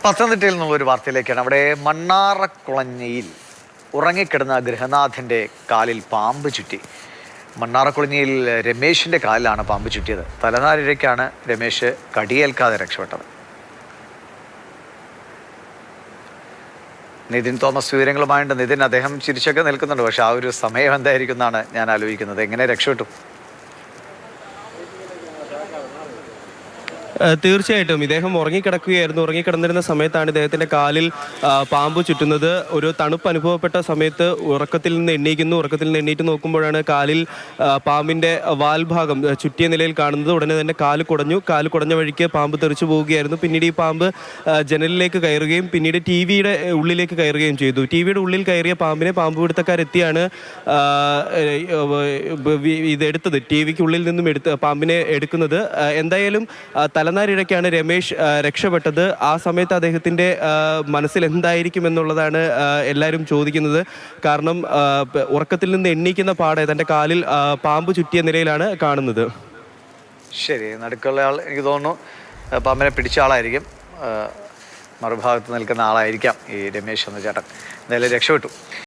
പത്തനംതിട്ടയിൽ നിന്നുള്ളൊരു വാർത്തയിലേക്കാണ്. അവിടെ മണ്ണാറക്കുളഞ്ഞിയിൽ ഉറങ്ങിക്കിടന്ന ഗൃഹനാഥൻ്റെ കാലിൽ പാമ്പ് ചുറ്റി. മണ്ണാറക്കുളഞ്ഞിയിൽ രമേശിൻ്റെ കാലിലാണ് പാമ്പ് ചുറ്റിയത്. തലനാരിഴയ്ക്കാണ് രമേശ് കടിയേൽക്കാതെ രക്ഷപ്പെട്ടത്. നിതിൻ തോമസ് വിവരങ്ങളുമായിട്ട്. നിതിൻ, അദ്ദേഹം ചിരിച്ചൊക്കെ നിൽക്കുന്നുണ്ട്, പക്ഷെ ആ ഒരു സമയം എന്തായിരിക്കും എന്നാണ് ഞാൻ ആലോചിക്കുന്നത്. എങ്ങനെ രക്ഷപ്പെട്ടു? തീർച്ചയായിട്ടും ഇദ്ദേഹം ഉറങ്ങിക്കിടക്കുകയായിരുന്നു. ഉറങ്ങിക്കിടന്നിരുന്ന സമയത്താണ് ഇദ്ദേഹത്തിൻ്റെ കാലിൽ പാമ്പ് ചുറ്റുന്നത്. ഒരു തണുപ്പ് അനുഭവപ്പെട്ട സമയത്ത് ഉറക്കത്തിൽ നിന്ന് എണ്ണീറ്റ് നോക്കുമ്പോഴാണ് കാലിൽ പാമ്പിൻ്റെ വാൽഭാഗം ചുറ്റിയ നിലയിൽ കാണുന്നത്. ഉടനെ തന്നെ കാല് കുടഞ്ഞ വഴിക്ക് പാമ്പ് തെറിച്ചു പോവുകയായിരുന്നു. പിന്നീട് ഈ പാമ്പ് ജനലിലേക്ക് കയറുകയും പിന്നീട് ടി വിയുടെ ഉള്ളിലേക്ക് കയറുകയും ചെയ്തു. ടി വിയുടെ ഉള്ളിൽ കയറിയ പാമ്പിനെ പാമ്പ് പിടുത്തക്കാരെത്തിയാണ് ഇതെടുത്തത്. ടി വിക്ക് ഉള്ളിൽ നിന്നും പാമ്പിനെ എടുക്കുന്നത്. എന്തായാലും തലനാരിഴയ്ക്കാണ് രമേശ് രക്ഷപ്പെട്ടത്. ആ സമയത്ത് അദ്ദേഹത്തിൻ്റെ മനസ്സിൽ എന്തായിരിക്കും എന്നുള്ളതാണ് എല്ലാവരും ചോദിക്കുന്നത്. കാരണം ഉറക്കത്തിൽ നിന്ന് എണ്ണീക്കുന്ന പാടെ തൻ്റെ കാലിൽ പാമ്പ് ചുറ്റിയ നിലയിലാണ് കാണുന്നത്. ശരി, നടുക്കുള്ള ആൾ എനിക്ക് തോന്നുന്നു പാമ്പിനെ പിടിച്ച ആളായിരിക്കും, മറുഭാഗത്ത് നിൽക്കുന്ന ആളായിരിക്കാം ഈ രമേശ് എന്ന ചേട്ടൻ. എന്തായാലും രക്ഷപ്പെട്ടു.